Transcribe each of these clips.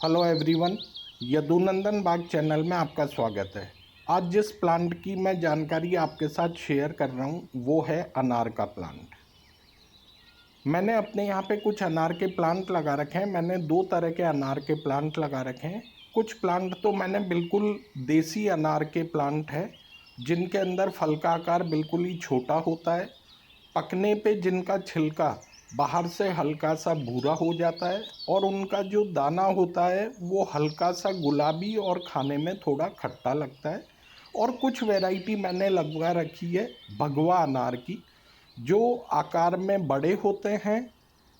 Hello everyone, Yadunandan बाग channel में आपका स्वागत है। आज जिस प्लांट की मैं जानकारी आपके साथ शेयर कर रहा हूँ वो है अनार का प्लांट। मैंने अपने यहाँ पे कुछ अनार के प्लांट लगा रखे हैं। मैंने दो तरह के अनार के प्लांट लगा रखे हैं। कुछ प्लांट तो मैंने बिल्कुल देसी अनार के प्लांट है जिनके अंदर फल का आकार बिल्कुल ही छोटा होता है। पकने पे जिनका छिलका बाहर से हल्का सा भूरा हो जाता है और उनका जो दाना होता है वो हल्का सा गुलाबी और खाने में थोड़ा खट्टा लगता है। और कुछ वैरायटी मैंने लगवा रखी है भगवा अनार की, जो आकार में बड़े होते हैं,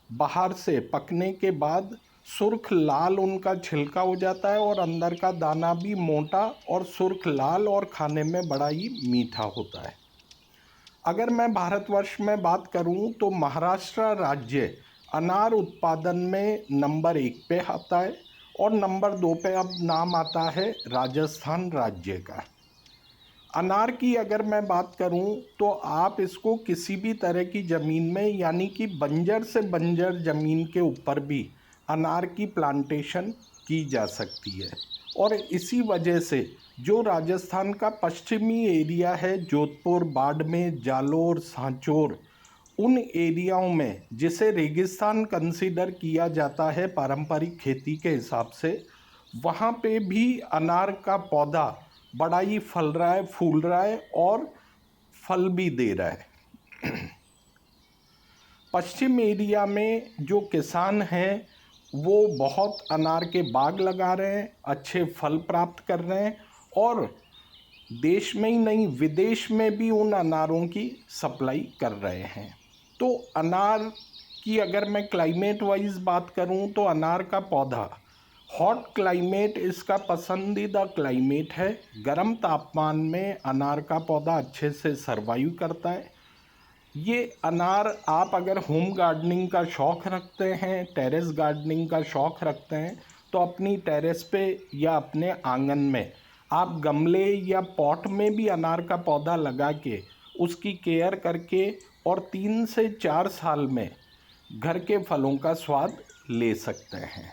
बाहर से पकने के बाद सुर्ख लाल उनका छिलका हो जाता है और अंदर का दाना भी मोटा और सुर्ख लाल और खाने में बड़ा ही मीठा होता है। अगर मैं भारतवर्ष में बात करूं तो महाराष्ट्र राज्य अनार उत्पादन में नंबर 1 पे आता है और नंबर 2 पे अब नाम आता है राजस्थान राज्य का। अनार की अगर मैं बात करूं तो आप इसको किसी भी तरह की ज़मीन में, यानी कि बंजर से बंजर ज़मीन के ऊपर भी अनार की प्लांटेशन की जा सकती है। और इसी वजह से जो राजस्थान का पश्चिमी एरिया है, जोधपुर, बाड़मेर, जालोर, सांचौर, उन एरियाओं में जिसे रेगिस्तान कंसीडर किया जाता है पारंपरिक खेती के हिसाब से, वहाँ पे भी अनार का पौधा बड़ा ही फल रहा है, फूल रहा है और फल भी दे रहा है। पश्चिम एरिया में जो किसान हैं वो बहुत अनार के बाग लगा रहे हैं, अच्छे फल प्राप्त कर रहे हैं और देश में ही नहीं विदेश में भी उन अनारों की सप्लाई कर रहे हैं। तो अनार की अगर मैं क्लाइमेट वाइज बात करूं तो अनार का पौधा हॉट क्लाइमेट इसका पसंदीदा क्लाइमेट है। गर्म तापमान में अनार का पौधा अच्छे से सरवाइव करता है। ये अनार आप अगर होम गार्डनिंग का शौक़ रखते हैं, टेरेस गार्डनिंग का शौक़ रखते हैं, तो अपनी टेरेस पे या अपने आंगन में आप गमले या पॉट में भी अनार का पौधा लगा के उसकी केयर करके और 3 से 4 साल में घर के फलों का स्वाद ले सकते हैं।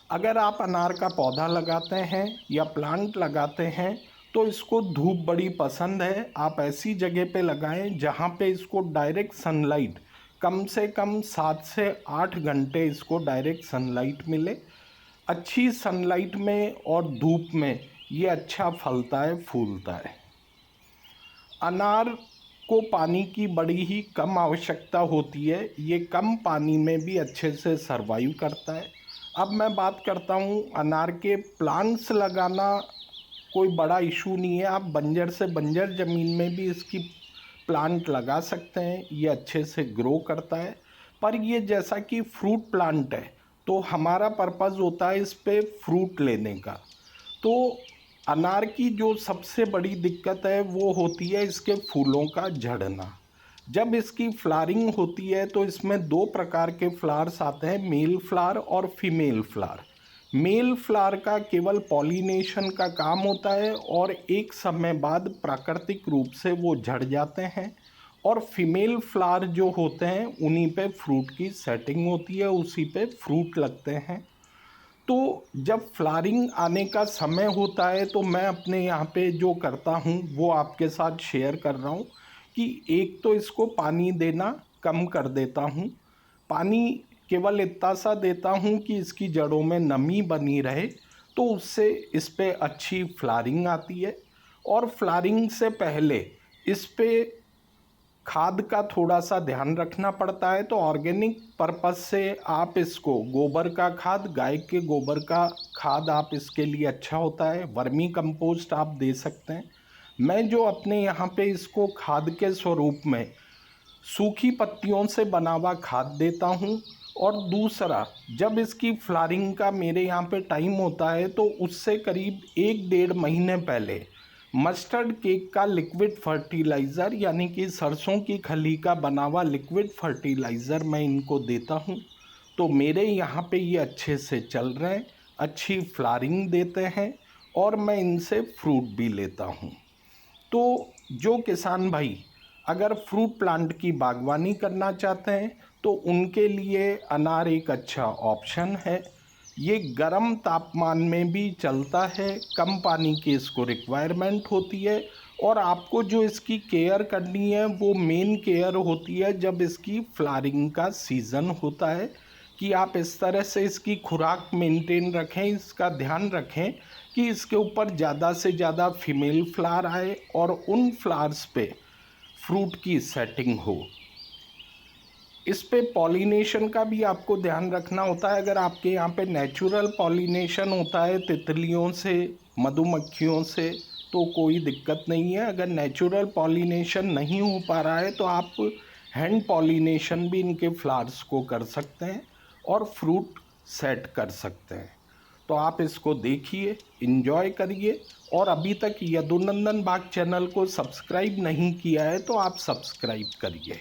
अगर आप अनार का पौधा लगाते हैं या प्लांट लगाते हैं तो इसको धूप बड़ी पसंद है। आप ऐसी जगह पे लगाएं जहाँ पे इसको डायरेक्ट सनलाइट कम से कम 7 से 8 घंटे इसको डायरेक्ट सनलाइट मिले। अच्छी सनलाइट में और धूप में ये अच्छा फलता है, फूलता है। अनार को पानी की बड़ी ही कम आवश्यकता होती है, ये कम पानी में भी अच्छे से सरवाइव करता है। अब मैं बात करता हूँ अनार के प्लांट्स लगाना कोई बड़ा इशू नहीं है। आप बंजर से बंजर ज़मीन में भी इसकी प्लांट लगा सकते हैं, ये अच्छे से ग्रो करता है। पर ये जैसा कि फ्रूट प्लांट है तो हमारा पर्पज़ होता है इस पे फ्रूट लेने का। तो अनार की जो सबसे बड़ी दिक्कत है वो होती है इसके फूलों का झड़ना। जब इसकी फ्लावरिंग होती है तो इसमें 2 प्रकार के फ्लावर्स आते हैं, मेल फ्लावर और फीमेल फ्लावर। मेल फ्लावर का केवल पॉलिनेशन का काम होता है और एक समय बाद प्राकृतिक रूप से वो झड़ जाते हैं और फीमेल फ्लावर जो होते हैं उन्हीं पे फ्रूट की सेटिंग होती है, उसी पे फ्रूट लगते हैं। तो जब फ्लावरिंग आने का समय होता है तो मैं अपने यहाँ पे जो करता हूँ वो आपके साथ शेयर कर रहा हूँ कि एक तो इसको पानी देना कम कर देता हूँ। पानी केवल इतना सा देता हूँ कि इसकी जड़ों में नमी बनी रहे, तो उससे इस पे अच्छी फ्लावरिंग आती है। और फ्लावरिंग से पहले इस पे खाद का थोड़ा सा ध्यान रखना पड़ता है। तो ऑर्गेनिक पर्पस से आप इसको गोबर का खाद, गाय के गोबर का खाद आप इसके लिए अच्छा होता है। वर्मी कंपोस्ट आप दे सकते हैं। मैं जो अपने यहाँ पे इसको खाद के स्वरूप में सूखी पत्तियों से बना हुआ खाद देता हूँ। और दूसरा, जब इसकी फ्लावरिंग का मेरे यहाँ पे टाइम होता है तो उससे करीब 1-1.5 महीने पहले मस्टर्ड केक का लिक्विड फर्टिलाइज़र, यानी कि सरसों की खली का बना हुआ लिक्विड फर्टिलाइज़र मैं इनको देता हूँ। तो मेरे यहाँ पे ये अच्छे से चल रहे हैं, अच्छी फ्लावरिंग देते हैं और मैं इनसे फ्रूट भी लेता हूँ। तो जो किसान भाई अगर फ्रूट प्लांट की बागवानी करना चाहते हैं तो उनके लिए अनार एक अच्छा ऑप्शन है। ये गर्म तापमान में भी चलता है, कम पानी की इसको रिक्वायरमेंट होती है। और आपको जो इसकी केयर करनी है वो मेन केयर होती है जब इसकी फ्लावरिंग का सीज़न होता है, कि आप इस तरह से इसकी खुराक मेंटेन रखें, इसका ध्यान रखें कि इसके ऊपर ज़्यादा से ज़्यादा फीमेल फ्लावर आए और उन फ्लावर्स पे फ्रूट की सेटिंग हो। इस पे पॉलिनेशन का भी आपको ध्यान रखना होता है। अगर आपके यहाँ पे नेचुरल पॉलिनेशन होता है तितलियों से, मधुमक्खियों से, तो कोई दिक्कत नहीं है। अगर नेचुरल पॉलिनेशन नहीं हो पा रहा है तो आप हैंड पॉलिनेशन भी इनके फ्लावर्स को कर सकते हैं और फ्रूट सेट कर सकते हैं। तो आप इसको देखिए, इन्जॉय करिए। और अभी तक यदुनंदन बाग चैनल को सब्सक्राइब नहीं किया है तो आप सब्सक्राइब करिए।